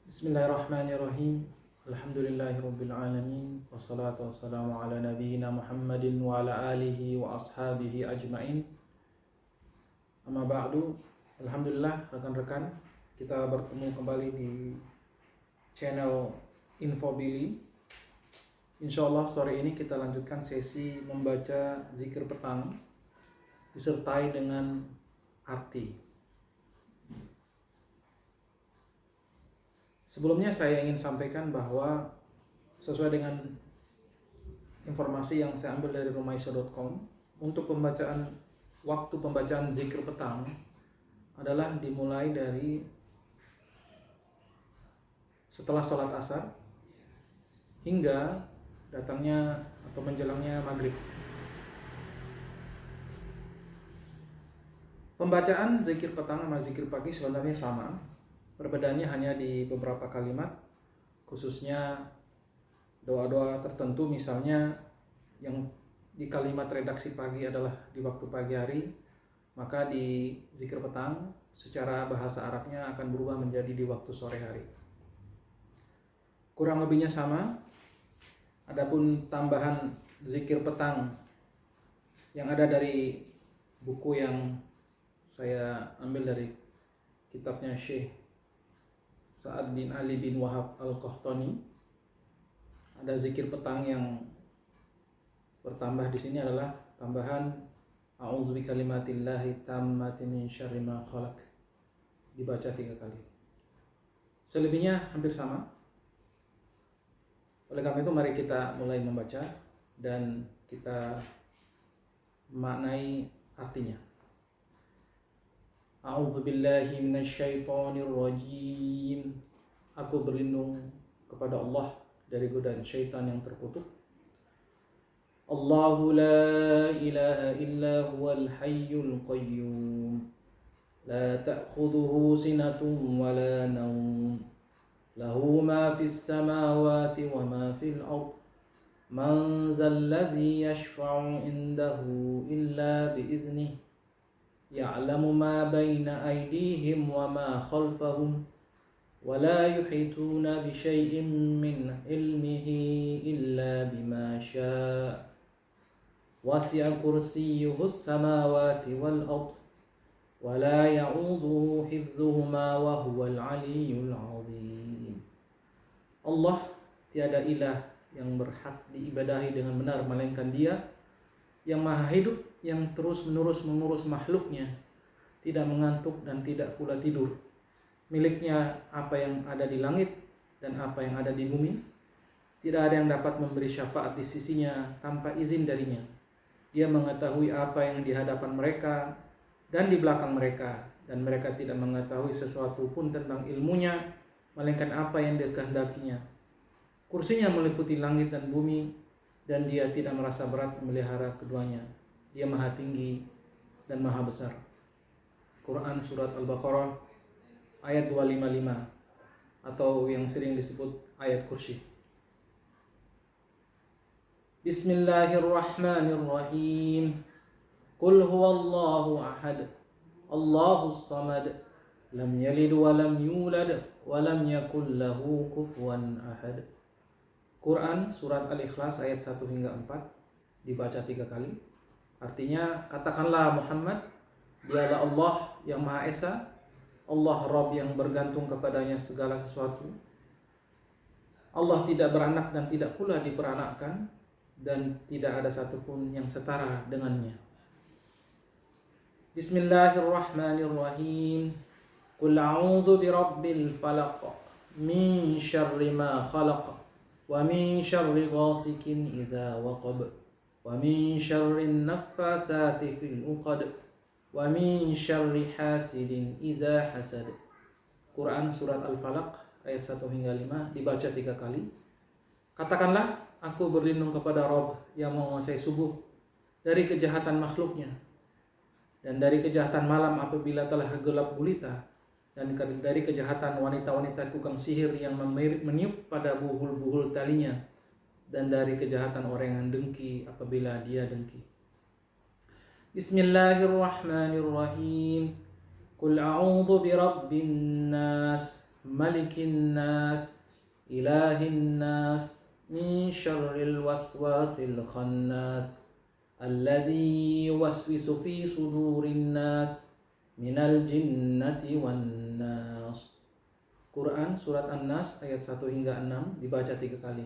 Bismillahirrahmanirrahim. Alhamdulillahirabbil alamin. Wassalatu wassalamu ala nabiyyina Muhammadin wa ala alihi wa ashabihi ajmain. Amma ba'du. Alhamdulillah rekan-rekan, kita bertemu kembali di channel Infobili. Insyaallah sore ini kita lanjutkan sesi membaca zikir petang disertai dengan arti. Sebelumnya saya ingin sampaikan bahwa sesuai dengan informasi yang saya ambil dari rumaisya.com, untuk waktu pembacaan zikir petang adalah dimulai dari setelah sholat asar hingga datangnya atau menjelangnya maghrib. Pembacaan zikir petang sama zikir pagi sebenarnya sama. Perbedaannya hanya di beberapa kalimat, khususnya doa-doa tertentu, misalnya yang di kalimat redaksi pagi adalah di waktu pagi hari, maka di zikir petang secara bahasa Arabnya akan berubah menjadi di waktu sore hari. Kurang lebihnya sama. Adapun tambahan zikir petang yang ada dari buku yang saya ambil dari kitabnya Syekh Sa'ad bin Ali bin Wahab Al-Qahtani, ada zikir petang yang bertambah di sini adalah tambahan A'udzu bikalimatillahi tammati min syarri ma khalaq, dibaca 3 kali. Selebihnya hampir sama. Oleh karena itu mari kita mulai membaca dan kita maknai artinya. A'udzu billahi minasyaitonir rajim. Aku berlindung kepada Allah dari godaan syaitan yang terkutuk. Allahu la ilaha illa huwal hayyul qayyum. La ta'khudhuhu sinatun wa la nawm. Lahu ma fis samawati wa ma fil ardh. Man dzal ladzi yashfa'u indahu illa bi idznihi. Ya'lamu ma baina aydihim wa ma khalfahum wa la yuhituna bi syai'in min ilmihi illa bima syaa. Wasi'a kursiyyuhus samawati wal ardh wa la ya'uduhu hifdzuhuma wa huwal 'aliyyul 'azim. Allah tiada ilah yang berhak diibadahi dengan benar melainkan Dia yang maha hidup, yang terus-menerus mengurus makhluknya, tidak mengantuk dan tidak pula tidur. Miliknya apa yang ada di langit dan apa yang ada di bumi. Tidak ada yang dapat memberi syafaat di sisinya tanpa izin darinya. Dia mengetahui apa yang di hadapan mereka dan di belakang mereka, dan mereka tidak mengetahui sesuatu pun tentang ilmunya, melainkan apa yang dikehendakinya. Kursinya meliputi langit dan bumi, dan Dia tidak merasa berat memelihara keduanya. Dia maha tinggi dan maha besar. Quran Surat Al-Baqarah ayat 255, atau yang sering disebut ayat kursi. Bismillahirrahmanirrahim. Qul huwallahu ahad, Allahus samad, lam yalid wa lam yulad wa lam yakul lahu kufuwan ahad. Quran Surat Al-Ikhlas ayat 1 hingga 4, dibaca 3 kali. Artinya, katakanlah Muhammad, Dialah Allah yang Maha Esa, Allah Rabb yang bergantung kepadanya segala sesuatu. Allah tidak beranak dan tidak pula diperanakkan, dan tidak ada satupun yang setara dengannya. Bismillahirrahmanirrahim. Qul a'udzu birabbil falaq min syarri ma khalaq wa min syarri ghasikin idza waqab wa min syarri naffatsati fil 'uqad wa min syarri hasidin idza hasad. Quran Surat Al-Falaq ayat 1 hingga 5, dibaca 3 kali. Katakanlah, aku berlindung kepada Rabb yang menguasai subuh dari kejahatan makhluknya, dan dari kejahatan malam apabila telah gelap gulita, dan dari kejahatan wanita-wanita tukang sihir yang meniup pada buhul-buhul talinya, dan dari kejahatan orang yang dengki apabila dia dengki. Bismillahirrahmanirrahim. Qul a'udzu birabbin nas malikin nas, ilahin nas, min syarril waswasil khannas, alladzi yuwaswisu fi sudurin nas, minal jinnati wan nas. Quran surat An-Nas ayat 1 hingga 6 dibaca 3 kali.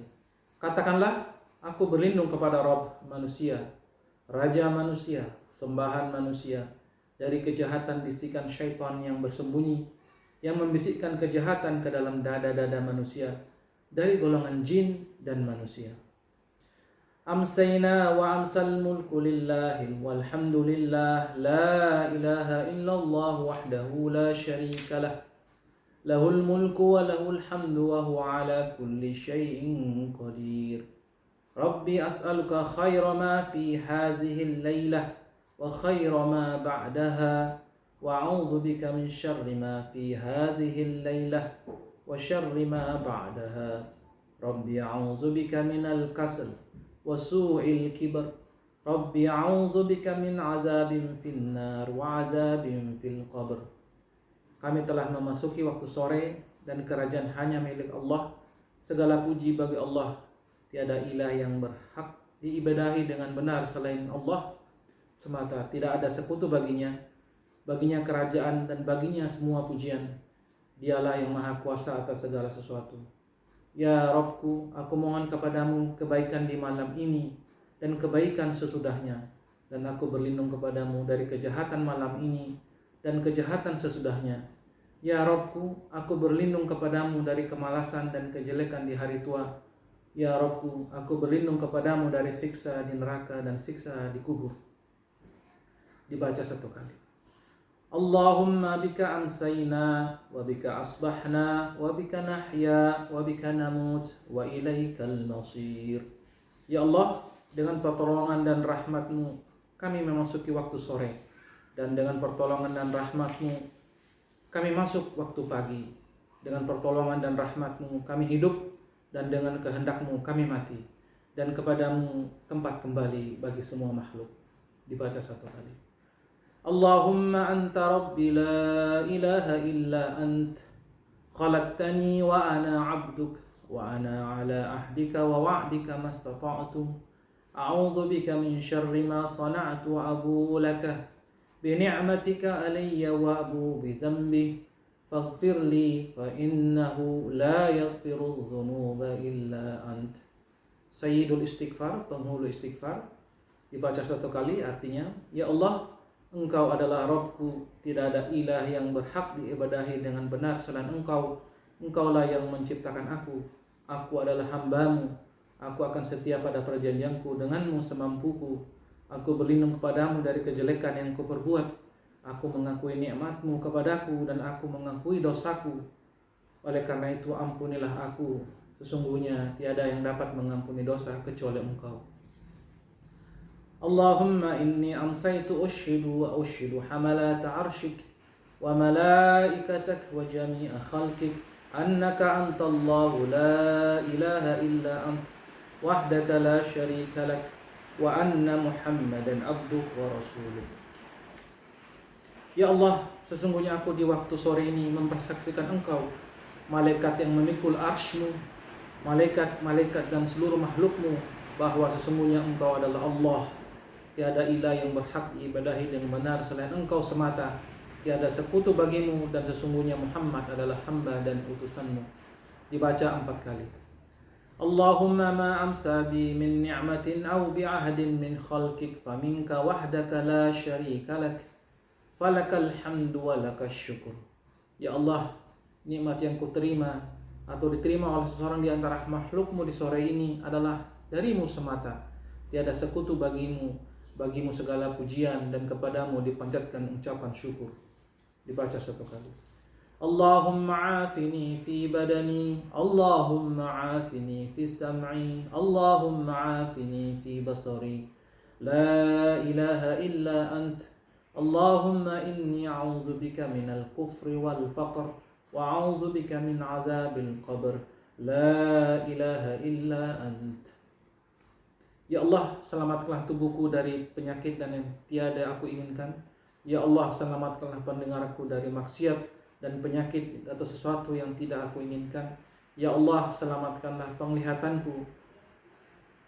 Katakanlah, aku berlindung kepada Rabb manusia, Raja manusia, sembahan manusia, dari kejahatan bisikan syaitan yang bersembunyi, yang membisikkan kejahatan ke dalam dada-dada manusia, dari golongan jin dan manusia. Amsayna wa amsal mulku lillahi walhamdulillah, la ilaha illallah wahdahu la syarika lah, lahul mulku wa lahul hamdu wa huwa ala kulli syai'in qadir. Rabbi as'aluka khaira ma fi hadhihi al-lailah wa khaira ma ba'daha wa a'udzu bika min syarri ma fi hadhihi al-lailah wa syarri ma ba'daha. Rabbi a'udzu bika minal kasal wa su'il kibr. Rabbi a'udzu bika min 'adzabin fin-nar wa 'adzabin fil qabr. Kami telah memasuki waktu sore dan kerajaan hanya milik Allah. Segala puji bagi Allah. Tiada ilah yang berhak diibadahi dengan benar selain Allah semata. Tidak ada sekutu baginya. Baginya kerajaan dan baginya semua pujian. Dialah yang maha kuasa atas segala sesuatu. Ya Rabbku, aku mohon kepadamu kebaikan di malam ini dan kebaikan sesudahnya. Dan aku berlindung kepadamu dari kejahatan malam ini dan kejahatan sesudahnya. Ya Rabbku, aku berlindung kepadamu dari kemalasan dan kejelekan di hari tua. Ya Rabbku, aku berlindung kepadamu dari siksa di neraka dan siksa di kubur. Dibaca 1 kali. Allahumma bika amsayna wa bika asbahna wa bika nahya wa bika namut wa ilaikal masir. Ya Allah, dengan pertolongan dan rahmat-Mu kami memasuki waktu sore, dan dengan pertolongan dan rahmat-Mu kami masuk waktu pagi. Dengan pertolongan dan rahmat-Mu kami hidup, dan dengan kehendak-Mu kami mati. Dan kepadamu tempat kembali bagi semua makhluk. Dibaca 1 kali. Allahumma anta rabbi la ilaha illa ant, khalaqtani wa ana abduk, wa ana ala ahdika wa wa'dika mastata'tu, a'udzu bika min syarri ma sana'tu abu'u laka bini'matika alayya wa abu bi dzambi faghfir li fa innahu la yaghfiru dzunuba illa ant. Sayyidul istighfar, penghulu istighfar. Dibaca 1 kali, artinya, ya Allah, Engkau adalah Rabbku, tidak ada ilah yang berhak diibadahi dengan benar selain Engkau. Engkaulah yang menciptakan aku adalah hamba-Mu. Aku akan setia pada perjanjianku denganmu semampuku. Aku berlindung kepadamu dari kejelekan yang kuperbuat. Aku mengakui nikmat-Mu kepadaku dan aku mengakui dosaku. Oleh karena itu ampunilah aku. Sesungguhnya tiada yang dapat mengampuni dosa kecuali Engkau. Allahumma inni amsaytu ushidu wa ushidu hamalat arshik wa malaikatak wa jami'a khalqik annaka antallahu la ilaha illa ant wahdaka la syarika lak wa anna Muhammadan abduh wa rasuluh. Ya Allah, sesungguhnya aku di waktu sore ini mempersaksikan Engkau, malaikat yang memikul arsy-Mu, malaikat-malaikat dan seluruh makhluk-Mu, bahwa sesungguhnya Engkau adalah Allah. Tiada ilah yang berhak diibadahi dengan benar selain Engkau semata. Tiada sekutu bagimu, dan sesungguhnya Muhammad adalah hamba dan utusan-Mu. Dibaca 4 kali. Allahumma ma amsa bi min ni'matin aw bi ahdin min khalqik faminka wahdaka la syarika lak falakal hamdu wa lakas syukur. Ya Allah, nikmat yang kuterima atau diterima oleh seseorang di antara makhluk-Mu di sore ini adalah dari-Mu semata. Tiada sekutu bagimu segala pujian, dan kepadamu dipanjatkan ucapan syukur. Dibaca 1 kali. Allahumma afini fi badani, Allahumma afini fi sam'i, Allahumma afini fi basari, la ilaha illa ant, Allahumma inni a'udzu bika minal kufri wal faqr wa a'udzu bika min adzabil qabr, la ilaha illa ant. Ya Allah, selamatkanlah tubuhku dari penyakit dan yang tiada aku inginkan. Ya Allah, selamatkanlah pendengarku dari maksiat dan penyakit atau sesuatu yang tidak aku inginkan. Ya Allah, selamatkanlah penglihatanku.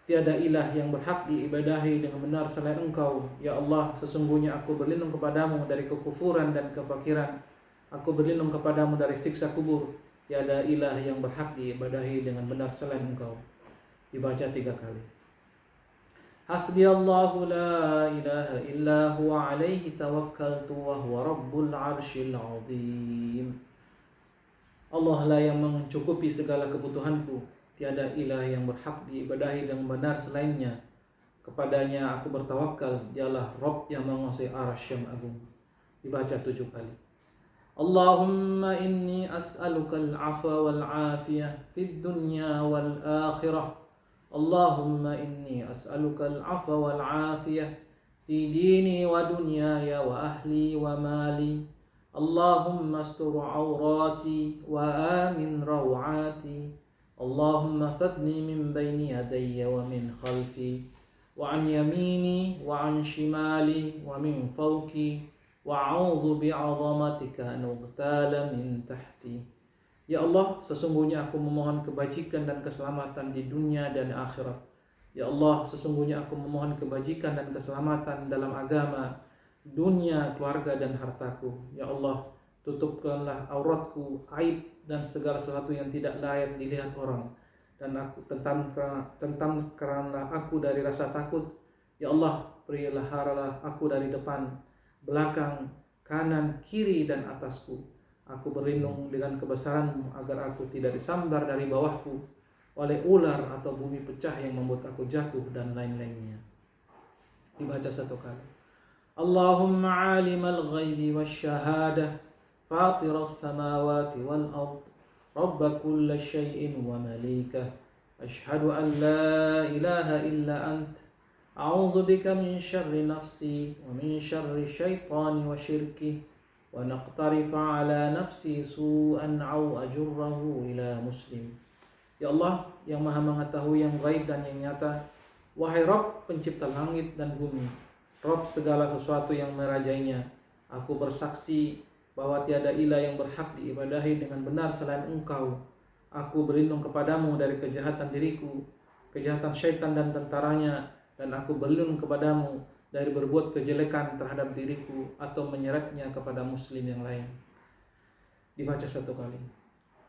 Tiada ilah yang berhak diibadahi dengan benar selain Engkau. Ya Allah, sesungguhnya aku berlindung kepadamu dari kekufuran dan kefakiran. Aku berlindung kepadamu dari siksa kubur. Tiada ilah yang berhak diibadahi dengan benar selain Engkau. Dibaca 3 kali. Hasbiyallahu la ilaha illa huwa alaihi tawakkaltu wa huwa rabbul arsyil azim. Allah lah yang mencukupi segala kebutuhanku. Tiada ilah yang berhak diibadahi dengan benar selainnya. Kepadanya aku bertawakal. Dialah Rabb yang menguasai arsy yang agung. Dibaca 7 kali. Allahumma inni as'aluka al-'afwa wal-'afiyah fid dunya wal akhirah. Allahumma inni as'aluka al-'afwa wal-'afiyah fi dini wa dunyaya wa ahli wa mali. Allahumma astur 'awrati wa amin raw'ati. Allahumma fadni min bayni yadayya wa min khalfi wa an yamini wa an shimali wa min fawqi wa a'udzu bi'azamatika an ughtala min tahti. Ya Allah, sesungguhnya aku memohon kebajikan dan keselamatan di dunia dan akhirat. Ya Allah, sesungguhnya aku memohon kebajikan dan keselamatan dalam agama, dunia, keluarga dan hartaku. Ya Allah, tutupkanlah auratku, aib dan segala sesuatu yang tidak layak dilihat orang, dan aku tentamkanlah aku dari rasa takut. Ya Allah, peliharalah aku dari depan, belakang, kanan, kiri dan atasku. Aku berlindung dengan kebesaran-Mu agar aku tidak disambar dari bawahku oleh ular atau bumi pecah yang membuat aku jatuh dan lain-lainnya. Dibaca 1 kali. Allahumma alimal ghaibi wasyahadah فاطر السماوات والأرض رب كل شيء ومليكه أشهد أن لا إله إلا أنت أعوذ بك من شر نفسي ومن شر الشيطان وشركه ونقترف على نفسي سوءا أو أجره إلى مسلم. Ya Allah yang maha mengetahui yang gaib dan yang nyata, wahai Rabb pencipta langit dan bumi, Rabb segala sesuatu yang merajainya, aku bersaksi bahwa tiada ilah yang berhak diibadahi dengan benar selain Engkau. Aku berlindung kepadamu dari kejahatan diriku, kejahatan syaitan dan tentaranya, dan aku berlindung kepadamu dari berbuat kejelekan terhadap diriku atau menyeretnya kepada muslim yang lain. Dibaca 1 kali.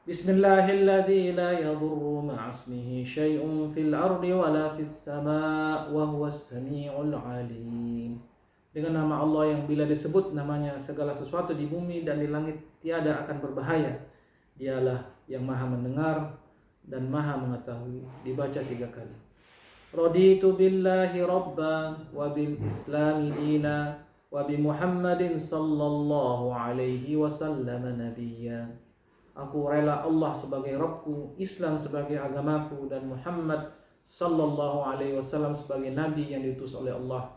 Bismillahilladzi la yadurru ma'asmihi syai'un fil ardi wala fis sama' wa huwas sami'ul 'alim. Dengan nama Allah yang bila disebut namanya segala sesuatu di bumi dan di langit tiada akan berbahaya. Dialah yang maha mendengar dan maha mengetahui. Dibaca 3 kali. Raditu billahi rabban wa bil islami dina wa bi Muhammadin sallallahu alaihi wasallam nabiyya. Aku rela Allah sebagai Rabbku, Islam sebagai agamaku, dan Muhammad sallallahu alaihi wasallam sebagai nabi yang diutus oleh Allah.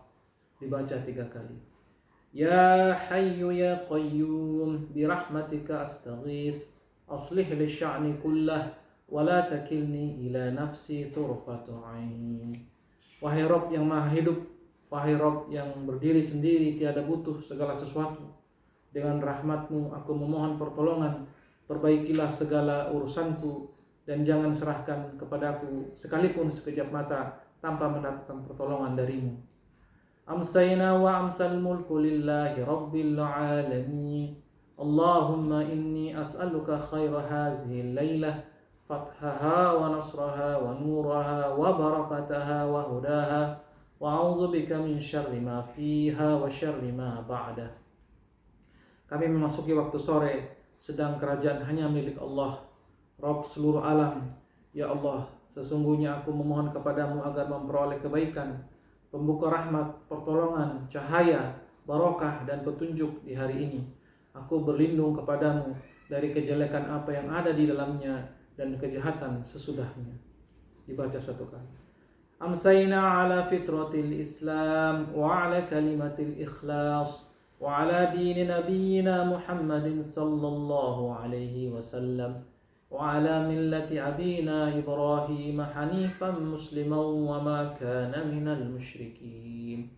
Dibaca 3 kali. Ya Hayyu ya Qayyum bi rahmatika astaghis aslih li sya'ni kullah wa la takilni ila nafsi turfatu ain. Wahai Rabb yang maha hidup, wahai Rabb yang berdiri sendiri tiada butuh segala sesuatu, dengan rahmat-Mu aku memohon pertolongan, perbaikilah segala urusanku dan jangan serahkan kepadaku sekalipun sekejap mata tanpa mendapatkan pertolongan dari-Mu. Amsayna wa amsal mulku lillahi rabbil alamin. Allahumma inni as'aluka khaira hazihi laylah, fathaha wa nasraha wa nuraha wa barakataha wa hudaha, wa a'udzu bika min syarri ma fiha wa syarri ma ba'dah. Kami memasuki waktu sore, sedang kerajaan hanya milik Allah, Rabb seluruh alam. Ya Allah, sesungguhnya aku memohon kepadamu agar memperoleh kebaikan, pembuka rahmat, pertolongan, cahaya, barokah dan petunjuk di hari ini. Aku berlindung kepadamu dari kejelekan apa yang ada di dalamnya dan kejahatan sesudahnya. Dibaca 1 kali. Amsayna ala fitratil Islam wa ala kalimatil ikhlas wa ala dini nabiyyina Muhammadin sallallahu alaihi wasallam wa ala millati abina Ibrahim hanifan musliman wa ma kana minal musyrikin.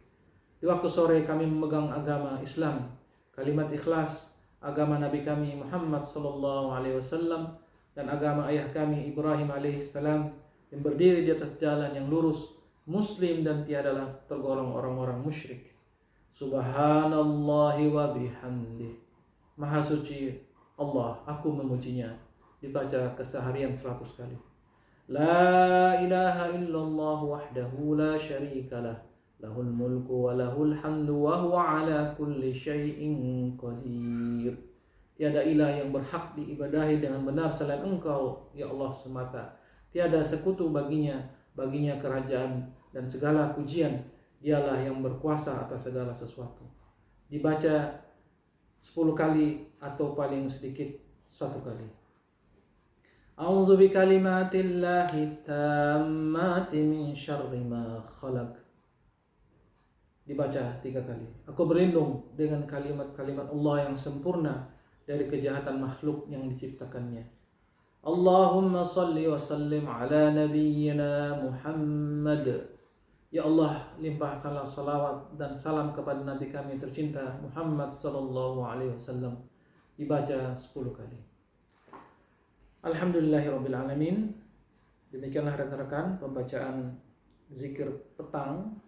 Di waktu sore kami memegang agama Islam, kalimat ikhlas, agama Nabi kami Muhammad sallallahu alaihi wasallam dan agama ayah kami Ibrahim alaihissalam yang berdiri di atas jalan yang lurus, muslim dan tiadalah tergolong orang-orang musyrik. Subhanallahi wa bihamdih. Maha suci Allah, aku memujinya. Dibaca keseharian 100 kali. La ilaha illallah wahdahu la syarikalah. Lahul mulku wa lahul hamdu wa huwa ala kulli syai'in qadir. Tiada ilah yang berhak diibadahi dengan benar selain Engkau, ya Allah semata. Tiada sekutu baginya kerajaan dan segala pujian. Dialah yang berkuasa atas segala sesuatu. Dibaca 10 kali atau paling sedikit 1 kali. A'udzu bikalimatillahi tammati min syarri ma khalaq. Dibaca 3 kali. Aku berlindung dengan kalimat-kalimat Allah yang sempurna dari kejahatan makhluk yang diciptakannya. Allahumma salli wa sallim ala nabiyyina Muhammad. Ya Allah, limpahkanlah salawat dan salam kepada Nabi kami tercinta Muhammad sallallahu alaihi wasallam. Dibaca 10 kali. Alhamdulillahirabbil alamin. Demikianlah rekan-rekan pembacaan zikir petang